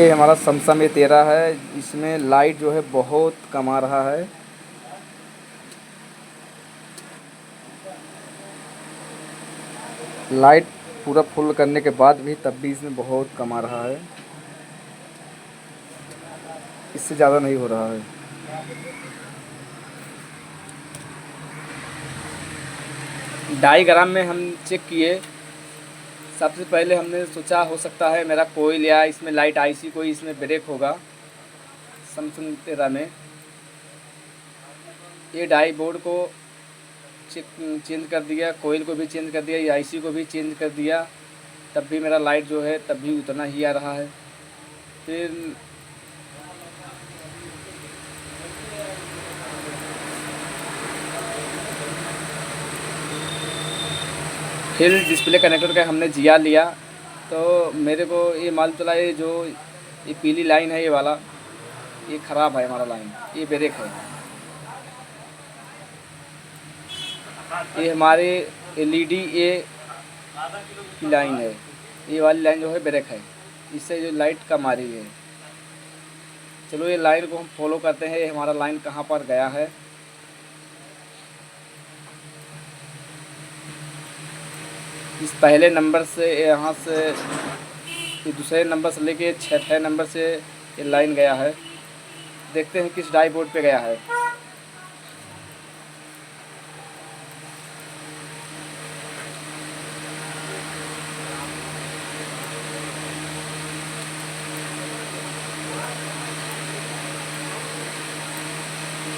ये हमारा Samsung A13 है। इसमें लाइट जो है बहुत कम आ रहा है। लाइट पूरा फुल करने के बाद भी तब भी इसमें बहुत कम आ रहा है। इससे ज़्यादा नहीं हो रहा है। डायग्राम में हम चेक किए। सबसे पहले हमने सोचा हो सकता है मेरा कोयल या इसमें लाइट आईसी कोई इसमें ब्रेक होगा। सैमसंग 13 में ये डाई बोर्ड को चेंज कर दिया, कोयल को भी चेंज कर दिया, ये आईसी को भी चेंज कर दिया, तब भी मेरा लाइट जो है तब भी उतना ही आ रहा है। फिर डिस्प्ले कनेक्टर का हमने जिया लिया तो मेरे को ये मालूम चला ये जो ये पीली लाइन है ये वाला ये ख़राब है। हमारा लाइन ये ब्रेक है। ये हमारे एलईडी ये की लाइन है। ये वाली लाइन जो है ब्रेक है, इससे जो लाइट कम आ रही है। चलो ये लाइन को हम फॉलो करते हैं, ये हमारा लाइन कहाँ पर गया है। इस पहले नंबर से यहाँ से ये दूसरे नंबर से लेके छठे नंबर से ये लाइन गया है। देखते हैं किस डाई बोर्ड पे गया है।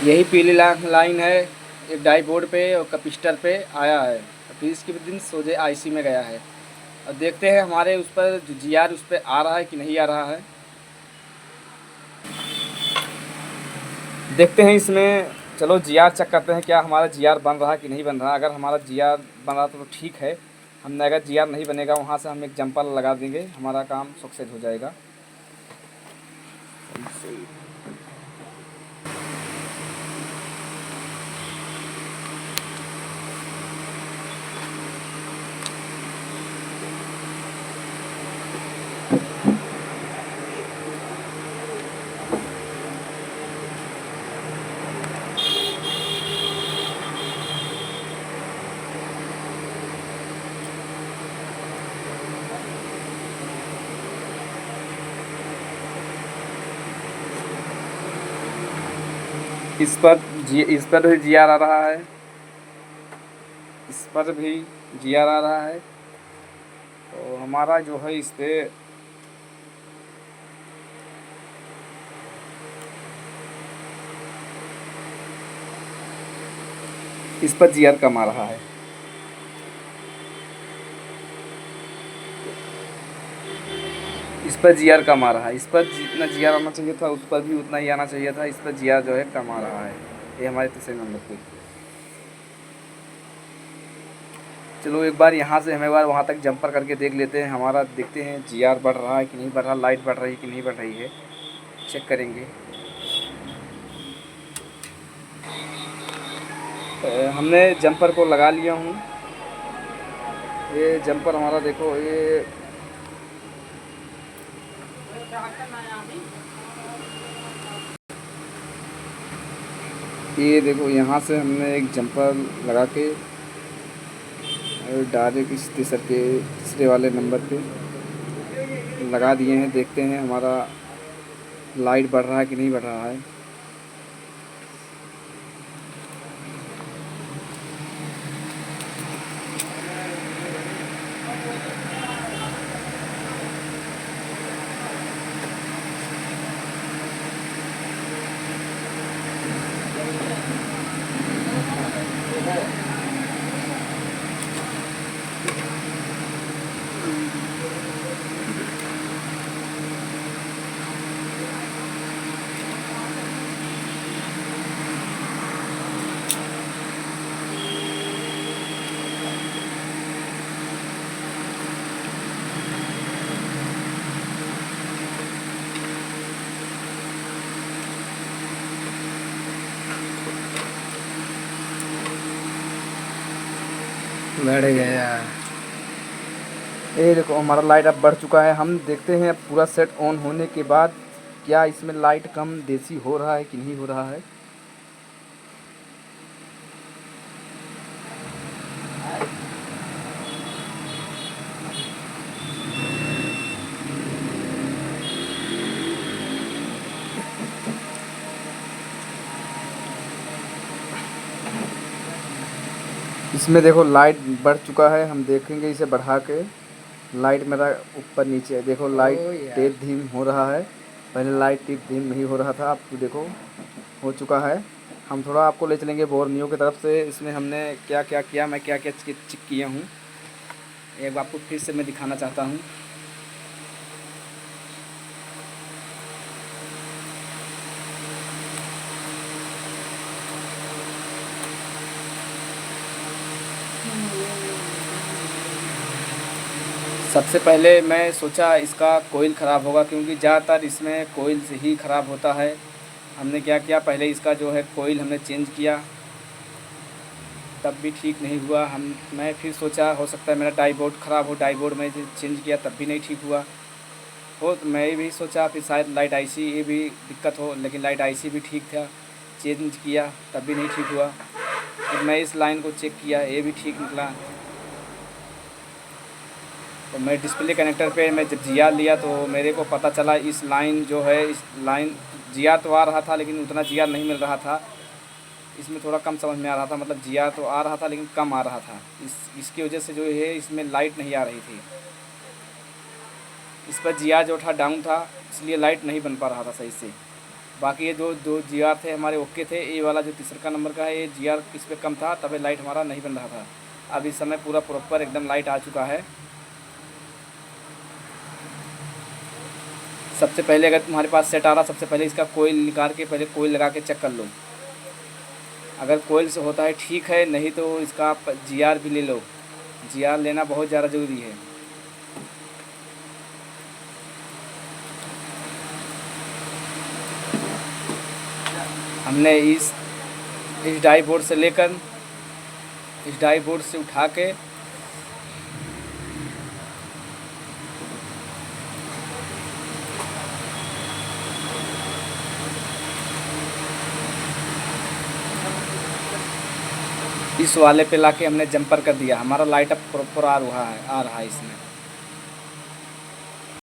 यही पीली लाइन है एक डाई बोर्ड पे और कैपेसिटर पे आया है, फिर इसके दिन सोजे आईसी में गया है। और देखते हैं हमारे उस पर जो जीआर उस पर आ रहा है कि नहीं आ रहा है। देखते हैं इसमें। चलो जीआर चेक करते हैं क्या हमारा जीआर बन रहा है कि नहीं बन रहा। अगर हमारा जीआर बन रहा तो ठीक है। हमने अगर जीआर नहीं बनेगा वहाँ से हम एक जंपर लगा देंगे, हमारा काम सक्सेस हो जाएगा। इस पर भी जीआर आ रहा है, इस पर भी जीआर आ रहा है। तो हमारा जो है इस पे इस पर जीआर कम आ रहा है। इस पर जीआर कम आ रहा है। इस पर जितना जीआर आना चाहिए था उस पर भी उतना ही आना चाहिए था। इस पर जीआर जो है कम आ रहा है। ये हमारे तीसरे नंबर पे। चलो एक बार यहाँ से हम एक बार वहाँ तक जंपर करके देख लेते हैं। हमारा देखते हैं जीआर बढ़ रहा है कि नहीं बढ़ रहा, लाइट बढ़ रही है कि नहीं बढ़ रही है, चेक करेंगे। हमने जंपर को लगा लिया हूँ। ये जंपर हमारा देखो ये देखो यहाँ से हमने एक जंपर लगा के डायरेक्ट इस तीसरे वाले नंबर पे लगा दिए हैं। देखते हैं हमारा लाइट बढ़ रहा है कि नहीं बढ़ रहा है। बढ़ गया। ये देखो हमारा लाइट अब बढ़ चुका है। हम देखते हैं अब पूरा सेट ऑन होने के बाद क्या इसमें लाइट कम देसी हो रहा है कि नहीं हो रहा है। इसमें देखो लाइट बढ़ चुका है। हम देखेंगे इसे बढ़ा के। लाइट मेरा ऊपर नीचे है, देखो लाइट तेज धीम हो रहा है। पहले लाइट तेज धीम नहीं हो रहा था, अब तो देखो हो चुका है। हम थोड़ा आपको ले चलेंगे बोर्नियो की तरफ से। इसमें हमने क्या क्या किया, मैं क्या क्या चेक किया हूँ, एक आपको फिर से मैं दिखाना चाहता हूँ। सबसे पहले मैं सोचा इसका कोयल ख़राब होगा, क्योंकि ज़्यादातर इसमें कोयल से ही ख़राब होता है। हमने क्या किया, पहले इसका जो है कोयल हमने चेंज किया, तब भी ठीक नहीं हुआ। मैं फिर सोचा हो सकता है मेरा डाई बोर्ड ख़राब हो, डाई बोर्ड में चेंज किया तब भी नहीं ठीक हुआ। तो मैं भी सोचा फिर शायद लाइट आईसी ये भी दिक्कत हो, लेकिन लाइट आईसी भी ठीक था, चेंज किया तब भी नहीं ठीक हुआ। फिर मैं इस लाइन को चेक किया, ये भी ठीक निकला। तो मैं डिस्प्ले कनेक्टर पे मैं जब जीआर लिया तो मेरे को पता चला इस लाइन जो है, इस लाइन जीआर तो आ रहा था लेकिन उतना जीआर नहीं मिल रहा था। इसमें थोड़ा कम समझ में आ रहा था, मतलब जीआर तो आ रहा था लेकिन कम आ रहा था। इसकी वजह से जो है इसमें लाइट नहीं आ रही थी। इस पर जीआर जो था डाउन था, इसलिए लाइट नहीं बन पा रहा था सही से। बाकी ये जो दो जीआर थे हमारे ओके थे। ये वाला जो तीसरा नंबर का है, ये जीआर इस पर कम था, तभी लाइट हमारा नहीं बन रहा था। अब इस समय पूरा प्रॉपर एकदम लाइट आ चुका है। सबसे पहले अगर तुम्हारे पास सेट आ रहा, सबसे पहले इसका कोयल निकाल के पहले कोयल लगा के चेक कर लो। अगर कोयल से होता है ठीक है, नहीं तो इसका आप जीआर भी ले लो। जीआर लेना बहुत ज़्यादा ज़रूरी है। हमने इस डाई बोर्ड से लेकर इस डाई बोर्ड से उठा के इस वाले पे लाके हमने जंपर कर दिया। हमारा लाइट अब प्रॉपर आ रहा है इसमें।